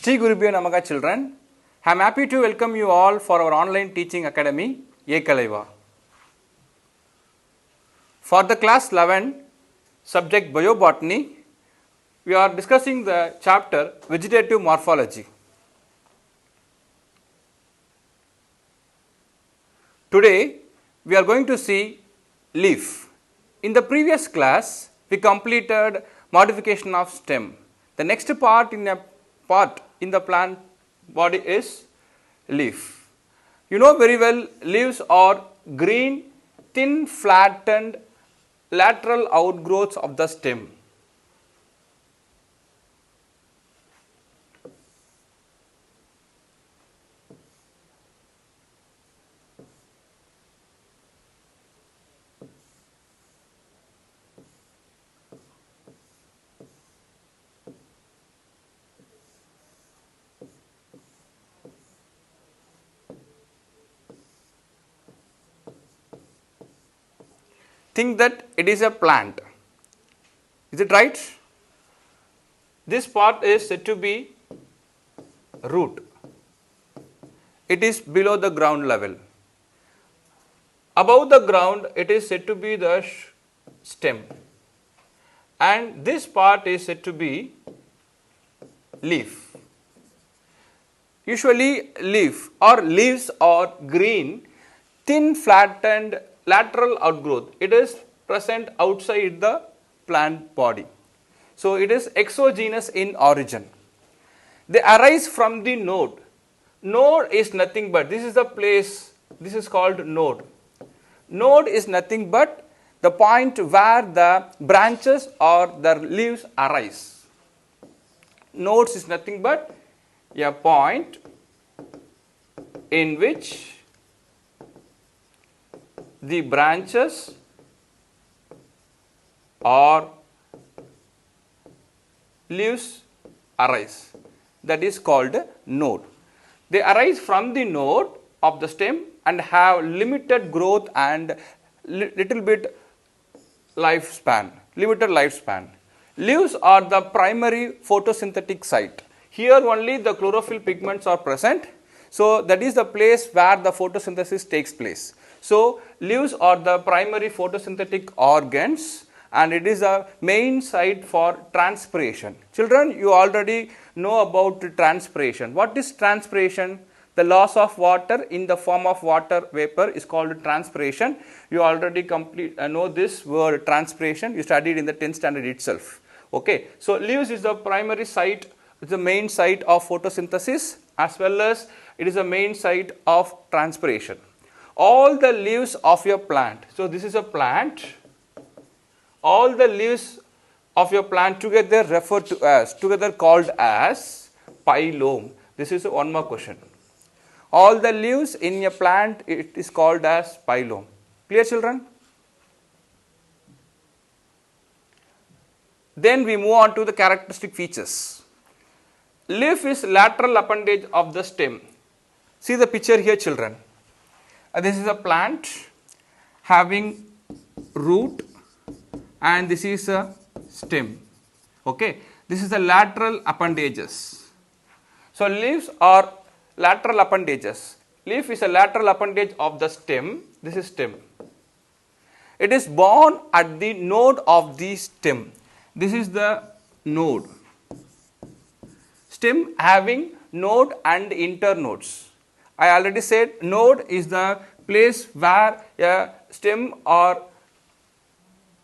Shri Gurubhyo Namaha children, I am happy to welcome you all for our online teaching academy, Ekalaiva. For the class 11, subject Biobotany, we are discussing the chapter Vegetative Morphology. Today, we are going to see leaf. In the previous class, we completed modification of stem. The next part in the plant body is leaf. You know very well, leaves are green, thin, flattened lateral outgrowths of the stem. Think that it is a plant. Is it right? This part is said to be root. It is below the ground level. Above the ground, it is said to be the stem. And this part is said to be leaf. Usually, leaf or leaves are green, thin, flattened lateral outgrowth. It is present outside the plant body. So, it is exogenous in origin. They arise from the node. Node is nothing but, this is the place, this is called node. Node is nothing but the point where the branches or the leaves arise. Nodes is nothing but a point in which the branches or leaves arise. That is called node. They arise from the node of the stem and have limited growth and little bit lifespan, limited lifespan. Leaves are the primary photosynthetic site. Here only the chlorophyll pigments are present. So, that is the place where the photosynthesis takes place. So, leaves are the primary photosynthetic organs and it is a main site for transpiration. Children, you already know about transpiration. What is transpiration? The loss of water in the form of water vapor is called transpiration. You already know this word transpiration. You studied in the 10th standard itself. Okay. So, leaves is the primary site, the main site of photosynthesis as well as it is a main site of transpiration. All the leaves of your plant, so this is a plant, all the leaves of your plant together referred to as, together called as phylum. This is one more question. All the leaves in a plant, it is called as phylum. Clear, children? Then we move on to the characteristic features. Leaf is lateral appendage of the stem. See the picture here, children. This is a plant having root and this is a stem. Okay. This is the lateral appendages. So, leaves are lateral appendages. Leaf is a lateral appendage of the stem. This is stem. It is born at the node of the stem. This is the node. Stem having node and internodes. I already said node is the place where a stem or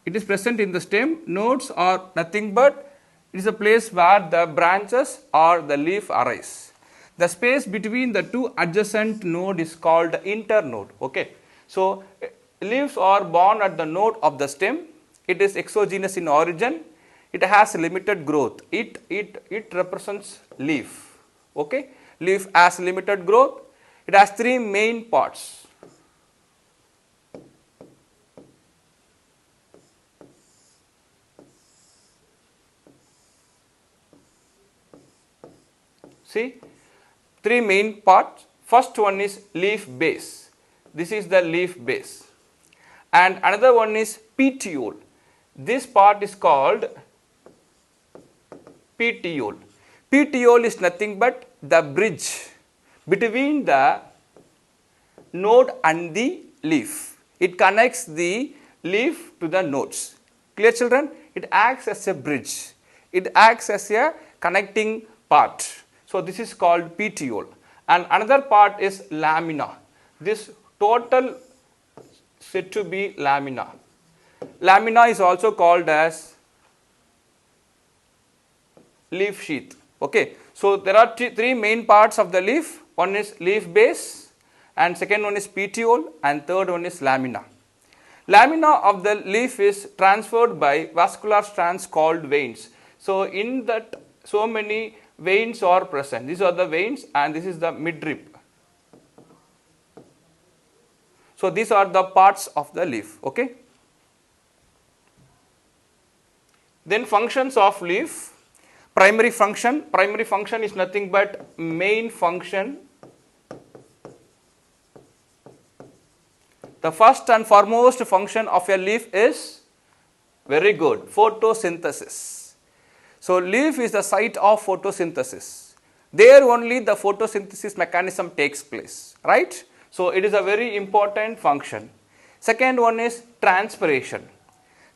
it is present in the stem. Nodes are nothing but it is a place where the branches or the leaf arise. The space between the two adjacent node is called internode. Okay. So, leaves are born at the node of the stem. It is exogenous in origin. It has limited growth. It represents leaf. Okay. Leaf has limited growth. It has three main parts. See, three main parts. First one is leaf base. This is the leaf base. And another one is petiole. This part is called petiole. petiole is nothing but the bridge between the node and the leaf. It connects the leaf to the nodes. Clear, children? It acts as a bridge. It acts as a connecting part. So this is called petiole. And another part is lamina. This total said to be lamina. Lamina is also called as leaf sheath. Okay. So there are three main parts of the leaf. One is leaf base, and second one is petiole, and third one is lamina. Lamina of the leaf is transferred by vascular strands called veins. So in that, so many veins are present. These are the veins, and this is the midrib. So these are the parts of the leaf. Okay. Then functions of leaf. Primary function is nothing but main function. The first and foremost function of a leaf is very good, photosynthesis. So leaf is the site of photosynthesis. There only the photosynthesis mechanism takes place, right? So it is a very important function. Second one is transpiration.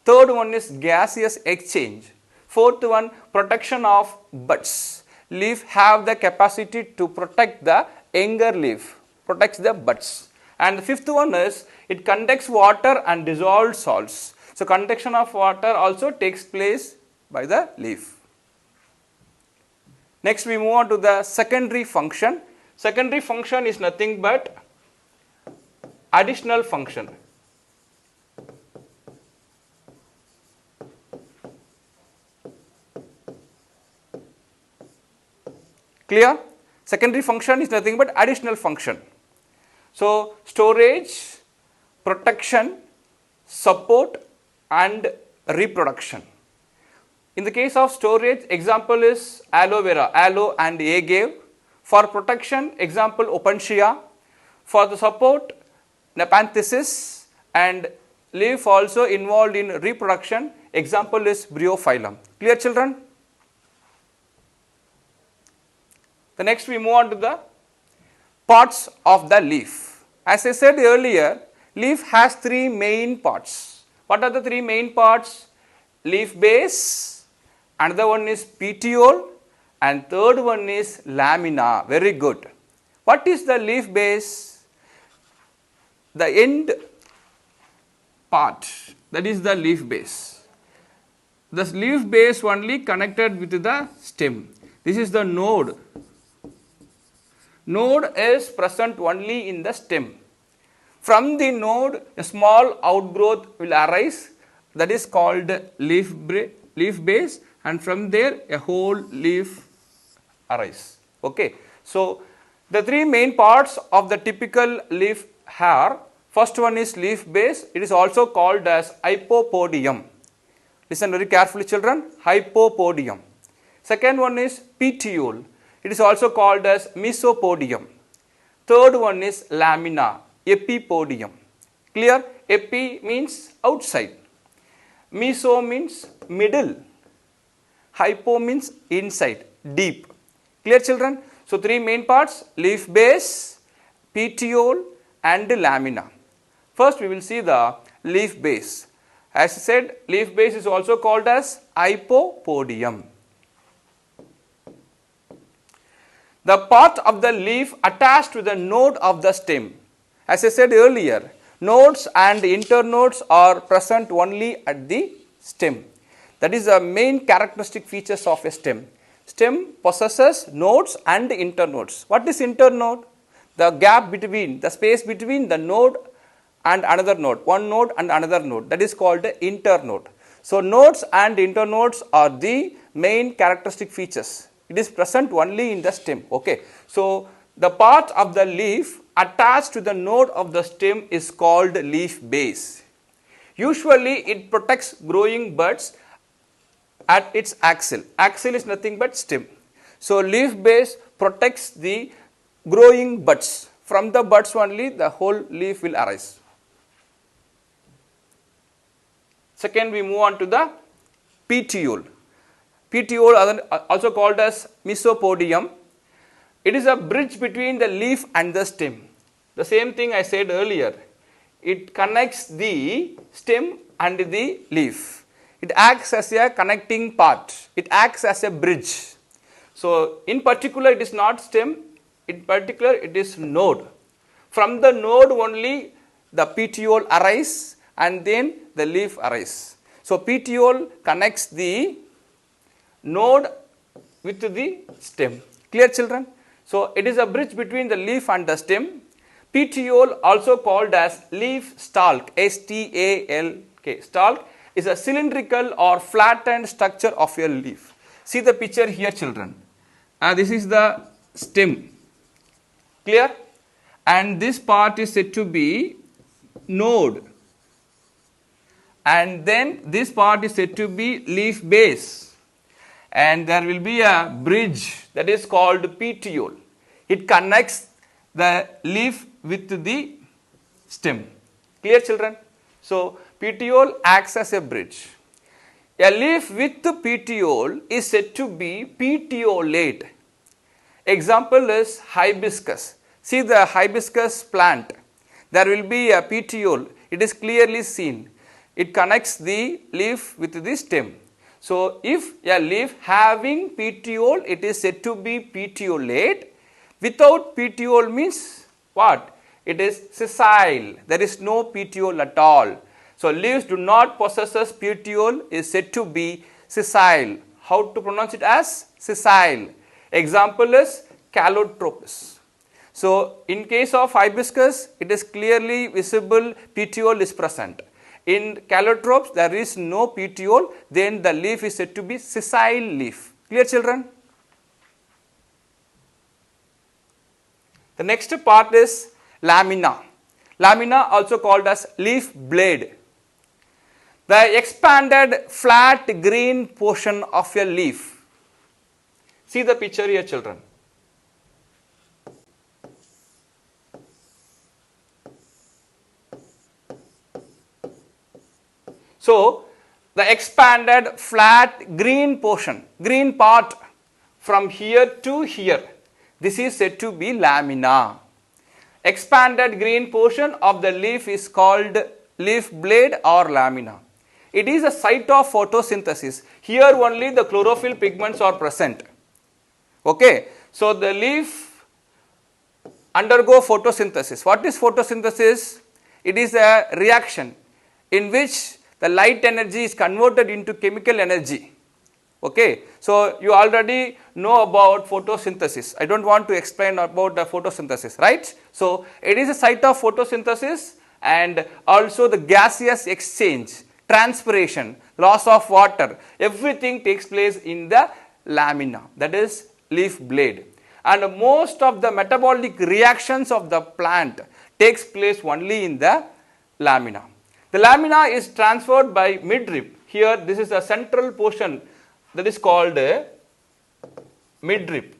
Third one is gaseous exchange. Fourth one, protection of buds. Leaf have the capacity to protect the younger leaf, protects the buds. And the fifth one is it conducts water and dissolved salts. So conduction of water also takes place by the leaf. Next we move on to the secondary function. Secondary function is nothing but additional function. Clear? Secondary function is nothing but additional function. So storage, protection, support and reproduction. In the case of storage, example is aloe vera, aloe and agave. For protection, example Opuntia. For the support, Nepenthes, and leaf also involved in reproduction, example is Bryophyllum. Clear, children? The next we move on to the parts of the leaf. As I said earlier, leaf has three main parts. What are the three main parts? Leaf base, another one is petiole, and third one is lamina. Very good. What is the leaf base? The end part, that is the leaf base. The leaf base only connected with the stem. This is the node. Node is present only in the stem. From the node, a small outgrowth will arise, that is called leaf base, and from there a whole leaf arise. Okay. So the three main parts of the typical leaf are, first one is leaf base. It is also called as hypopodium. Listen very carefully, children. Hypopodium. Second one is petiole. It is also called as mesopodium. Third one is lamina, epipodium. Clear? Epi means outside. Meso means middle. Hypo means inside, deep. Clear, children? So three main parts: leaf base, petiole and lamina. First we will see the leaf base. As I said, leaf base is also called as hypopodium. The part of the leaf attached to the node of the stem. As I said earlier, nodes and internodes are present only at the stem. That is the main characteristic features of a stem. Stem possesses nodes and internodes. What is internode? The gap between, the space between the node and another node, one node and another node, that is called internode. So nodes and internodes are the main characteristic features. It is present only in the stem. Okay. So the part of the leaf attached to the node of the stem is called leaf base. Usually it protects growing buds at its axil. Axil is nothing but stem. So leaf base protects the growing buds. From the buds only the whole leaf will arise. Second we move on to the petiole. petiole, also called as mesopodium. It is a bridge between the leaf and the stem. The same thing I said earlier. It connects the stem and the leaf. It acts as a connecting part. It acts as a bridge. So, in particular it is not stem, in particular it is node. From the node only the petiole arises and then the leaf arises. So, petiole connects the node with the stem. Clear, children? So, it is a bridge between the leaf and the stem. Petiole, also called as leaf stalk, S-T-A-L-K, stalk, is a cylindrical or flattened structure of a leaf. See the picture here, children. This is the stem. Clear? And this part is said to be node. And then this part is said to be leaf base. And there will be a bridge that is called petiole. It connects the leaf with the stem. Clear, children? So, petiole acts as a bridge. A leaf with petiole is said to be petiolate. Example is hibiscus. See the hibiscus plant. There will be a petiole. It is clearly seen. It connects the leaf with the stem. So, if a leaf having petiole, it is said to be petiolate. Without petiole means what? It is sessile. There is no petiole at all. So, leaves do not possess petiole is said to be sessile. How to pronounce it as sessile? Example is calotropis. So, in case of hibiscus, it is clearly visible petiole is present. In calotropes, there is no petiole, then the leaf is said to be sessile leaf. Clear, children? The next part is lamina. Lamina, also called as leaf blade. The expanded flat green portion of a leaf. See the picture here, children. So, the expanded flat green portion, green part from here to here, this is said to be lamina. Expanded green portion of the leaf is called leaf blade or lamina. It is a site of photosynthesis. Here only the chlorophyll pigments are present. Okay. So, the leaf undergo photosynthesis. What is photosynthesis? It is a reaction in which the light energy is converted into chemical energy. Okay. So, you already know about photosynthesis. I do not want to explain about the photosynthesis, right. So, it is a site of photosynthesis and also the gaseous exchange, transpiration, loss of water, everything takes place in the lamina, that is leaf blade. And most of the metabolic reactions of the plant takes place only in the lamina. The lamina is transferred by midrib. Here this is the central portion that is called midrib,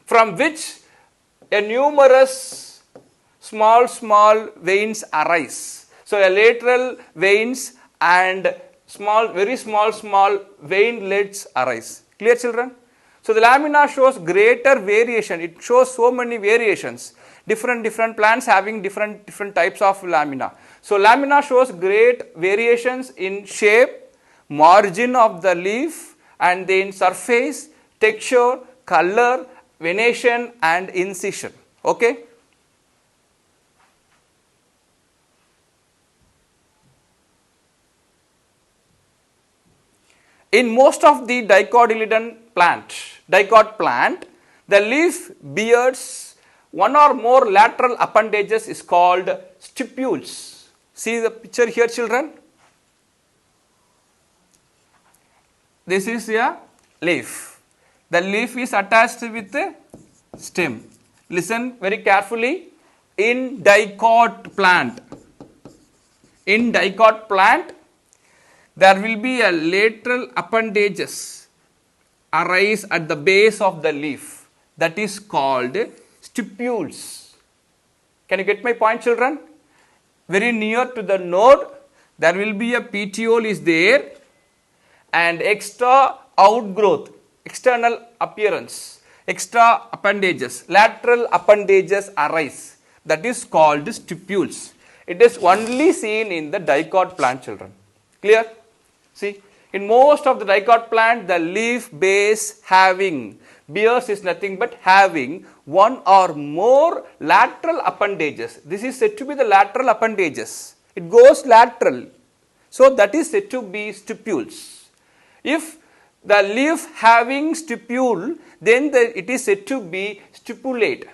from which a numerous small veins arise. So, a lateral veins and very small veinlets arise. Clear, children? So, the lamina shows greater variation. It shows so many variations. Different plants having different types of lamina. So, lamina shows great variations in shape, margin of the leaf, and then surface, texture, color, venation and incision. Okay. In most of the dicotyledon dicot plant, the leaf bears one or more lateral appendages is called stipules. See the picture here, children. This is a leaf. The leaf is attached with a stem. Listen very carefully. In dicot plant, there will be a lateral appendages arise at the base of the leaf, that is called stipules. Can you get my point, children? Very near to the node, there will be a petiole is there, and extra outgrowth, external appearance, extra appendages, lateral appendages arise. That is called stipules. It is only seen in the dicot plant, children. Clear? See, in most of the dicot plant, the leaf base having bears is nothing but having one or more lateral appendages. This is said to be the lateral appendages. It goes lateral. So that is said to be stipules. If the leaf having stipule, then it is said to be stipulate.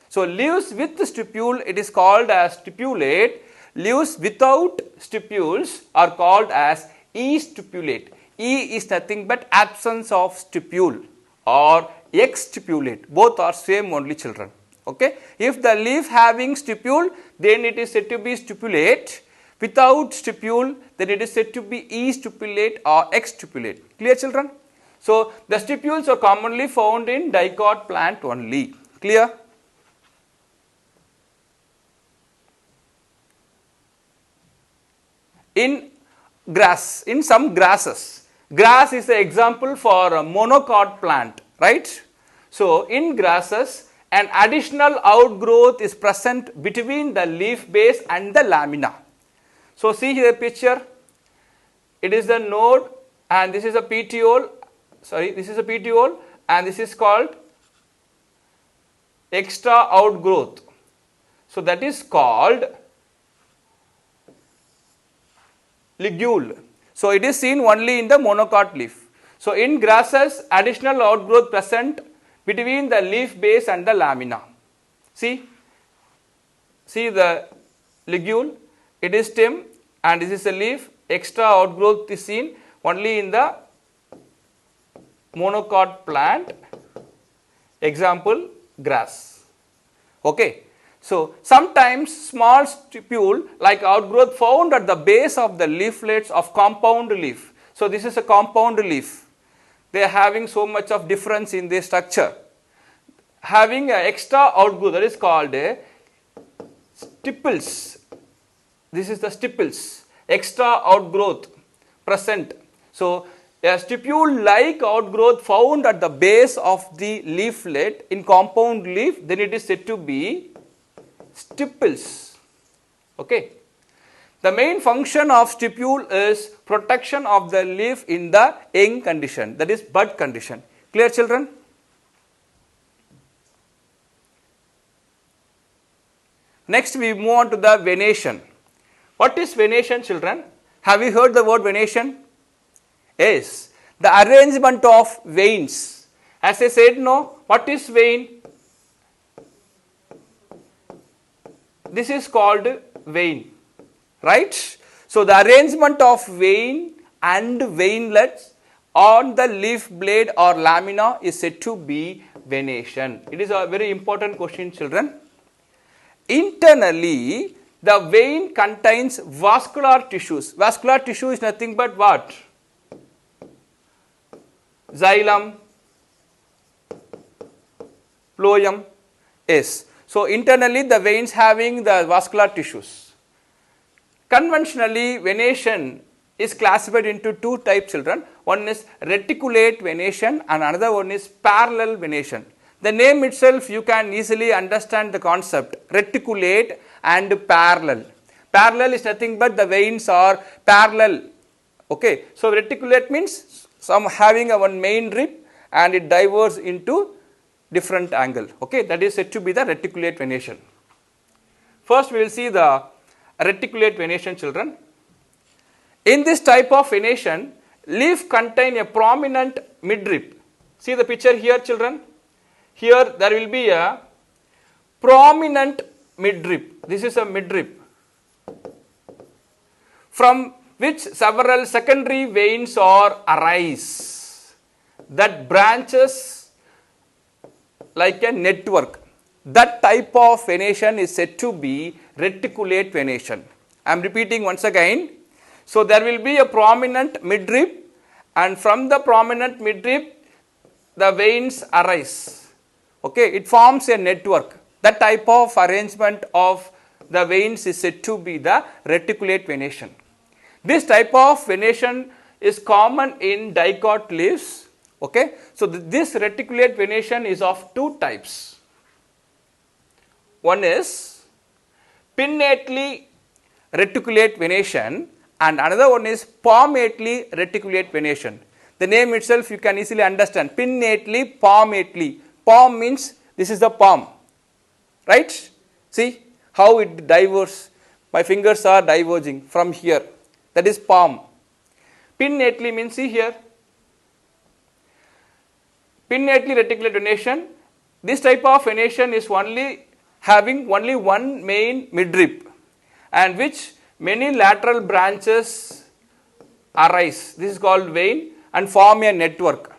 So leaves with stipule, it is called as stipulate. Leaves without stipules are called as estipulate. E is nothing but absence of stipule or exstipulate. Both are same only, children. Okay. If the leaf having stipule, then it is said to be stipulate. Without stipule, then it is said to be estipulate or exstipulate. Clear, children? So the stipules are commonly found in dicot plant only. Clear? In grass, in some grasses, grass is an example for a monocot plant, right? So in grasses, an additional outgrowth is present between the leaf base and the lamina. So see here picture, it is the node and this is a petiole, this is a petiole and this is called extra outgrowth. So that is called ligule. So it is seen only in the monocot leaf. So in grasses, additional outgrowth present between the leaf base and the lamina. See the ligule, it is stem and this is a leaf. Extra outgrowth is seen only in the monocot plant. Example, grass. Okay. So sometimes small stipule like outgrowth found at the base of the leaflets of compound leaf. So this is a compound leaf. They are having so much of difference in their structure. Having an extra outgrowth, that is called a stipules. This is the stipules. Extra outgrowth present. So a stipule like outgrowth found at the base of the leaflet in compound leaf, then it is said to be stipules. Okay. The main function of stipule is protection of the leaf in the young condition, that is bud condition. Clear, children? Next we move on to the venation. What is venation, children? Have you heard the word venation? Yes, the arrangement of veins. As I said, no, what is vein? This is called vein, right? So the arrangement of vein and veinlets on the leaf blade or lamina is said to be venation. It is a very important question, children. Internally, the vein contains vascular tissues. Vascular tissue is nothing but what? Xylem, phloem. Yes. So internally the veins having the vascular tissues. Conventionally, venation is classified into two types, children. One is reticulate venation and another one is parallel venation. The name itself you can easily understand the concept, reticulate and parallel. Parallel is nothing but the veins are parallel. Okay. So reticulate means some having a one main rib and it diverges into different angle. Okay, that is said to be the reticulate venation. First we will see the reticulate venation, children. In this type of venation, leaf contain a prominent midrib. See the picture here, children. Here there will be a prominent midrib. This is a midrib from which several secondary veins are arise that branches like a network. That type of venation is said to be reticulate venation. I am repeating once again. So there will be a prominent midrib and from the prominent midrib the veins arise. Okay, it forms a network. That type of arrangement of the veins is said to be the reticulate venation. This type of venation is common in dicot leaves Okay, so this reticulate venation is of two types. One is pinnately reticulate venation and another one is palmately reticulate venation. The name itself you can easily understand, pinnately, palmately. Palm means this is the palm, right? See how it diverges. My fingers are diverging from here, that is palm. Pinnately means, see here, pinnately reticulate venation. This type of venation is having only one main midrib and which many lateral branches arise. This is called vein and form a network.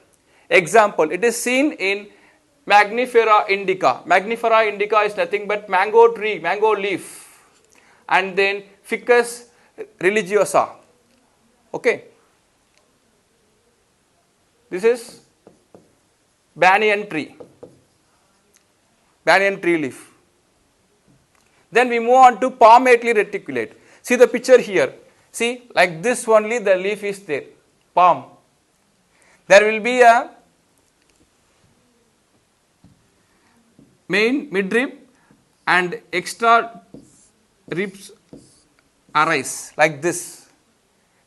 Example, it is seen in Magnifera indica. Magnifera indica is nothing but mango tree, mango leaf, and then Ficus religiosa. Okay. This is banyan tree leaf. Then we move on to palmately reticulate. See the picture here. See, like this only the leaf is there, palm. There will be a main midrib and extra ribs arise like this.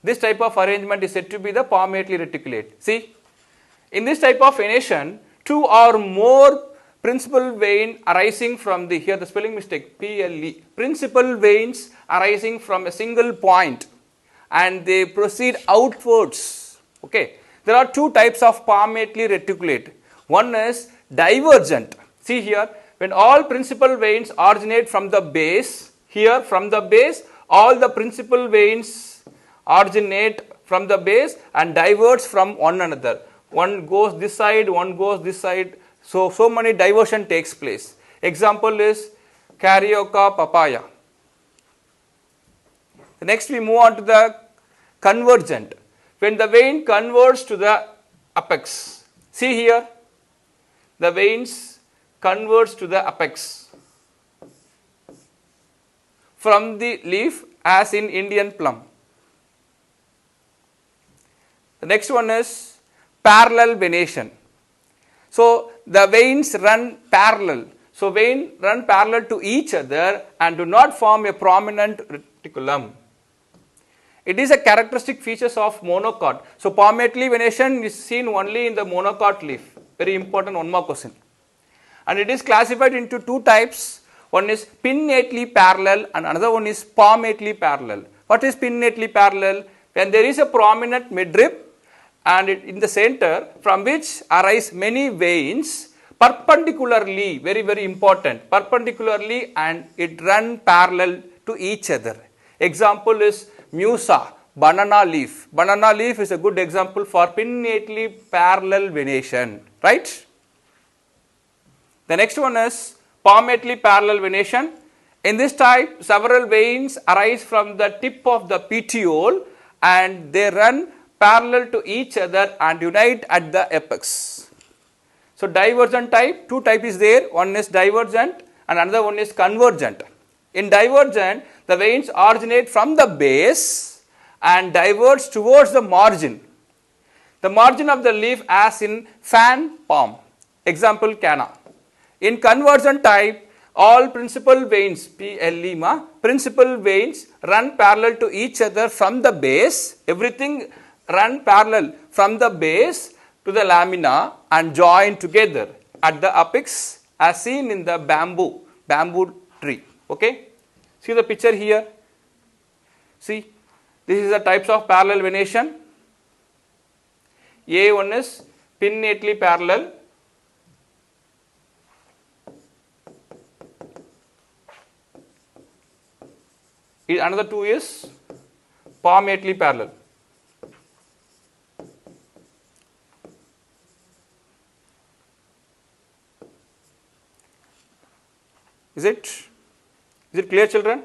This type of arrangement is said to be the palmately reticulate. See, in this type of venation, two or more principal vein arising from the, here the spelling mistake, PLE, principal veins arising from a single point and they proceed outwards. Okay. There are two types of palmately reticulate. One is divergent. See here, when all principal veins originate from the base, here from the base, all the principal veins originate from the base and diverge from one another. One goes this side, one goes this side. So many diversion takes place. Example is Carioca papaya. Next we move on to the convergent. When the vein converges to the apex. See here, the veins converge to the apex from the leaf as in Indian plum. The next one is parallel venation. So the veins run parallel. So veins run parallel to each other and do not form a prominent reticulum. It is a characteristic features of monocot. So palmately venation is seen only in the monocot leaf. Very important, one more question. And it is classified into two types. One is pinnately parallel and another one is palmately parallel. What is pinnately parallel? When there is a prominent midrib and in the center from which arise many veins perpendicularly, very important, perpendicularly, and it run parallel to each other. Example is Musa, banana leaf. Banana leaf is a good example for pinnately parallel venation, right? The next one is palmately parallel venation. In this type, several veins arise from the tip of the petiole and they run parallel to each other and unite at the apex. So divergent type, two types is there. One is divergent and another one is convergent. In divergent, the veins originate from the base and diverge towards the margin. The margin of the leaf as in fan palm. Example canna. In convergent type, all principal veins, principal veins run parallel to each other from the base. Everything run parallel from the base to the lamina and join together at the apex as seen in the bamboo tree. Okay. See the picture here. See, this is the types of parallel venation. A1 is pinnately parallel. Another two is palmately parallel. Is it clear, children?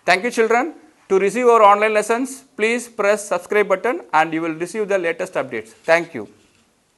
Thank you, children. To receive our online lessons, please press subscribe button and you will receive the latest updates. Thank you.